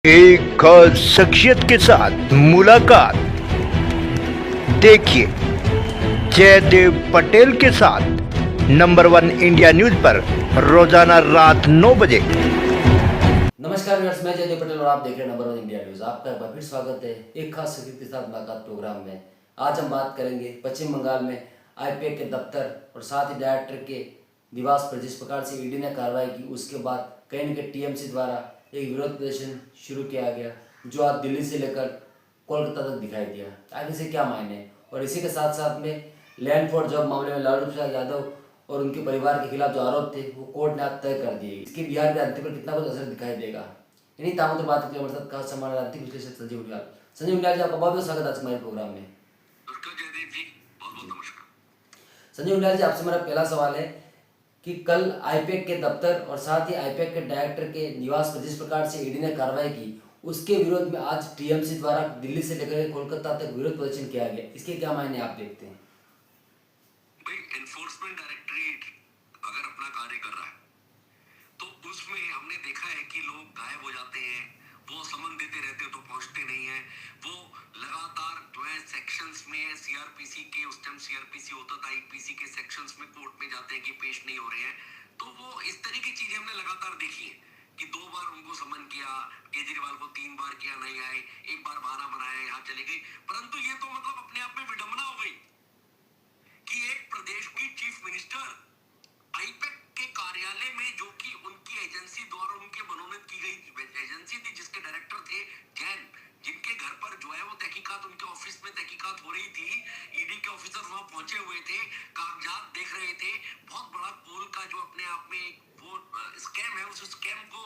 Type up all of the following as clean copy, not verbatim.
एक खास शख्सियत के साथ मुलाकात। देखिए जयदेव पटेल के साथ नंबर 1 इंडिया न्यूज पर रोजाना रात 9 बजे। नमस्कार व्यूअर्स, मैं जयदेव पटेल और आप देख रहे हैं नंबर 1 इंडिया न्यूज। आपका एक बार फिर स्वागत है एक खास शख्सियत के साथ मुलाकात प्रोग्राम में। आज हम बात करेंगे पश्चिम बंगाल में आईपीएक के दफ्तर और साथ ही डायरेक्टर के निवास पर जिस प्रकार से ईडी ने कार्रवाई की, उसके बाद कहीं न कहीं टीएमसी द्वारा एक विरोध प्रदर्शन शुरू किया गया जो आज दिल्ली से लेकर कोलकाता तक दिखाई दिया। आगे से क्या मायने, और इसी के साथ साथ में लैंड फॉर जॉब मामले में लालू प्रसाद यादव और उनके परिवार के खिलाफ जो आरोप थे वो कोर्ट ने आज तय कर दिए। इसके बिहार के राजनीति पर कितना कुछ असर दिखाई देगा, इन्हीं तामों तो बात हमारे साथ खास हमारे राजनीतिक विश्लेषक संजय उनियाल। संजय उनियाल जी, आपका बहुत बहुत स्वागत है आज हमारे प्रोग्राम में। संजय उनियाल जी, आपसे मेरा पहला सवाल है कि कल आईपीएक के दफ्तर और साथ ही आईपीएक के डायरेक्टर के निवास पर जिस प्रकार से ईडी ने कार्रवाई की, उसके विरोध में आज टीएमसी द्वारा दिल्ली से लेकर कोलकाता तक विरोध प्रदर्शन किया गया। इसके क्या मायने आप देखते हैं? भाई, एनफोर्समेंट डायरेक्टरेट अगर अपना कार्य कर रहा है तो उसमें हमने देखा है कि लोग गायब हो जाते हैं, वो समन देते रहते हैं तो पहुंचते नहीं है। वो लगातार जो है सेक्शंस में सीआरपीसी के, उस टाइम सीआरपीसी होता था, आईपीसी के सेक्शंस में कोर्ट में जाते हैं कि पेश नहीं हो रहे हैं। तो वो इस तरह की चीजें हमने लगातार देखी है कि 2 बार उनको समन किया, केजरीवाल को 3 बार किया, नहीं आए, 1 बार बहाना बनाया, यहाँ चले गए। परंतु ये तो मतलब अपने आप में विडंबना हो गई कि एक प्रदेश की चीफ मिनिस्टर आईपैक के कार्यालय में, जो कि उनकी एजेंसी द्वारा उनके मनोनीत की गई एजेंसी थी, जिसके डायरेक्टर थे जैन, जिनके घर पर जो है वो तहकीकात, उनके ऑफिस में तहकीकात हो रही थी, ईडी के ऑफिसर वहां पहुंचे हुए थे, कागजात देख रहे थे। बहुत बड़ा पोल का जो अपने आप में वो स्कैम है, उस स्कैम को,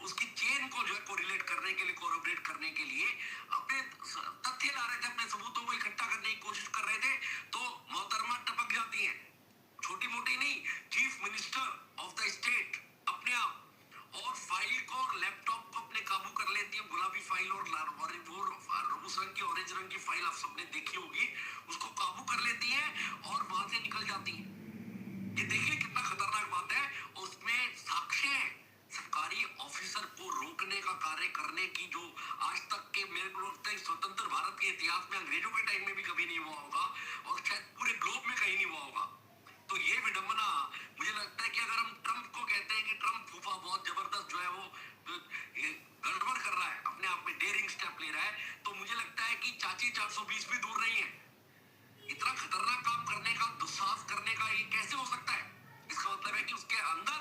उसकी चेन को जो है कोरिलेट करने के लिए, कोरिलेट करने के लिए अपने तथ्य ला रहे थे, अपने सबूतों को इकट्ठा करने की कोशिश कर रहे थे। तो मोहतरमा टपक जाती है, छोटी मोटी नहीं, chief minister of the state अपने आप, और फाइल को और लैपटॉप को अपने काबू कर लेती है। गुलाबी फाइल और उस रंग की, ऑरेंज रंग की फाइल आप सबने देखी होगी, उसको काबू कर लेती है और वहां से निकल जाती है। ये देखिए कितना खतरनाक बात है। उसमें साक्ष्य है सरकारी ऑफिसर को रोकने का कार्य करने की, जो आज तक के मेरे को लगता है स्वतंत्र भारत के इतिहास में अंग्रेजों के टाइम में भी कभी नहीं हुआ होगा और शायद पूरे ग्लोब में कहीं नहीं हुआ होगा। तो ये विडंबना, मुझे लगता है कि अगर हम ट्रंप को कहते हैं कि ट्रंप फूफा बहुत जबरदस्त जो है वो गड़बड़ कर रहा है, अपने आप में डेयरिंग स्टेप ले रहा है, तो मुझे लगता है कि चाची 420 भी दूर नहीं है। इतना खतरनाक काम करने का, दुस्साहस करने का ये कैसे हो सकता है? इसका मतलब है कि उसके अंदर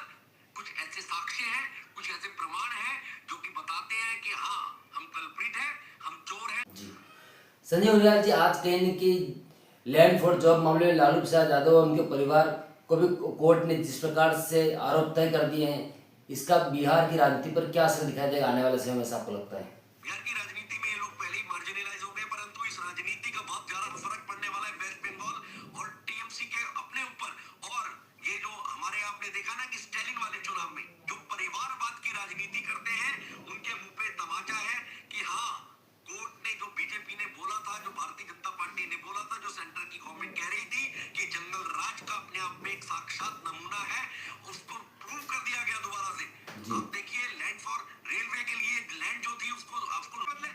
कुछ ऐसे साक्ष्य हैं, कुछ ऐसे प्रमाण हैं जो कि बताते हैं कि हाँ, हम कल्प्रिट हैं, हम चोर हैं। जी संजय उनियाल जी, आज कहीं कि लैंड फॉर जॉब मामले में लालू प्रसाद यादव और उनके परिवार को भी कोर्ट ने जिस प्रकार से आरोप तय कर दिए हैं, इसका बिहार की राजनीति पर क्या असर दिखाई देगा आने वाले समय में, ऐसा आपको लगता है? बिहार की राजनीति में ये लोग पहले ही मार्जिनलाइज हो गए, परंतु इस राजनीति का बहुत ज्यादा फर्क पड़ने वाला है वेस्ट बंगाल और टीएमसी के अपने ऊपर। और ये जो हमारे आपने देखा ना कि स्टैलिन वाले चुनाव में जो परिवारवाद की राजनीति करते हैं, उनके मुंह पे तमाचा है कि हाँ, कोर्ट ने जो बीजेपी ने बोला था, जो भारतीय जनता पार्टी ने बोला था, जो सेंटर की गवर्नमेंट कह रही थी कि जंगल राज का अपने आप में एक साक्षात नमूना है, उसको प्रूव कर दिया गया दोबारा से। आप देखिए, लैंड फॉर रेलवे के लिए लैंड जो थी उसको आपको बदले,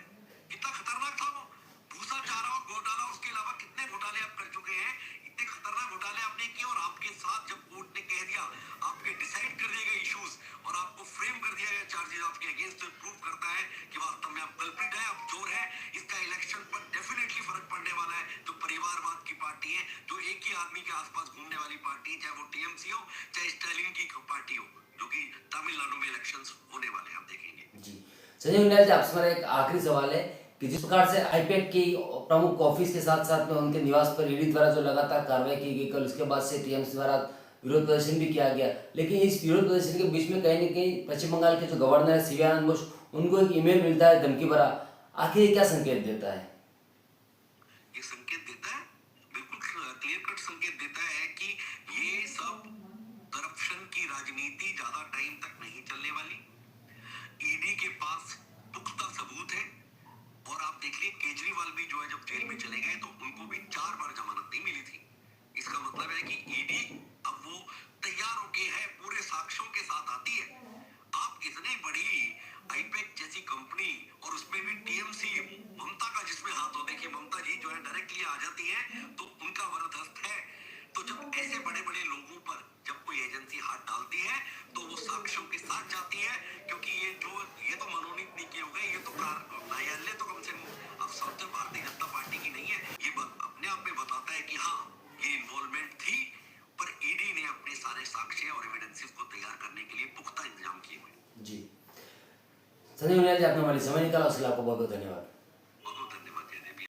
कितना खतरनाक था वो। भूसा चारा और घोटाला, उसके अलावा कितने घोटाले आप कर चुके हैं, इतने खतरनाक घोटाले आपने किए, और आपके साथ जब कोर्ट ने कह दिया, आपके डिसाइड कर दिए गए इश्यूज और आपको फ्रेम कर दिया गया चार्जेस आपके अगेंस्ट, प्रूव करता है कि वास्तव में आप कल्प्रिट है, आप चोर है। इसका इलेक्शन पर डेफिनेटली फर्क पड़ने वाला है। जो परिवारवाद की पार्टी है, जो एक ही आदमी के आसपास घूमने वाली पार्टी है, चाहे वो टीएमसी हो, चाहे स्टालिन की पार्टी हो, जो कि तमिलनाडु में इलेक्शंस होने वाले हैं, आप देखेंगे। जी संजय उनियाल जी, आपसे मेरा एक आखिरी सवाल है कि जिस प्रकार से आईपैक की प्रमुख ऑफिस के साथ साथ में उनके निवास पर ईडी द्वारा जो लगातार कार्रवाई की गई, कल उसके बाद से टीएमसी द्वारा विरोध प्रदर्शन भी किया गया, लेकिन इस विरोध प्रदर्शन के बीच में कहीं न कहीं पश्चिम बंगाल के जो गवर्नर है सीवी आनंद बोस, उनको एक ईमेल मिलता है धमकी भरा। आखिर ये क्या संकेत देता है? ये संकेत देता है, बिल्कुल क्लियर कट संकेत देता है कि ये सब करप्शन की राजनीति ज्यादा टाइम तक नहीं चलने वाली। ईडी के पास पुख्ता सबूत है, और आप देख लीजिए केजरीवाल भी जो है जब जेल में चले गए तो उनको भी 4 बार जमानत नहीं मिली थी। इसका मतलब है कि ईडी अब वो तैयार होके है, पूरे साक्ष्यों के साथ आती है। आप इतनी बड़ी आईपैक जैसी कंपनी और उसमें भी टीएमसी ममता का जिसमें हाथ हो, देखिए ममता जी जो है डायरेक्टली आ जाती हैं तो उनका वरदहस्त है। तो जब ऐसे बड़े बड़े लोगों पर जब कोई एजेंसी हाथ डालती है तो वो साक्ष्यों के साथ जाती है, क्योंकि ये तो मनोनीत नहीं किए हो गए, ये तो न्यायालय तो कम से कम अब सब भारतीय जनता पार्टी की नहीं है, ये अपने आप में बताता है कि हाँ ये इन्वॉल्वमेंट थी, पर ईडी ने अपने सारे साक्ष्य और एविडेंसेस को तैयार करने के लिए पुख्ता इंतजाम किए हुए। जी, संजय उनियाल जी, आपने हमारी समय निकाला, उसके लिए आपको बहुत बहुत धन्यवाद।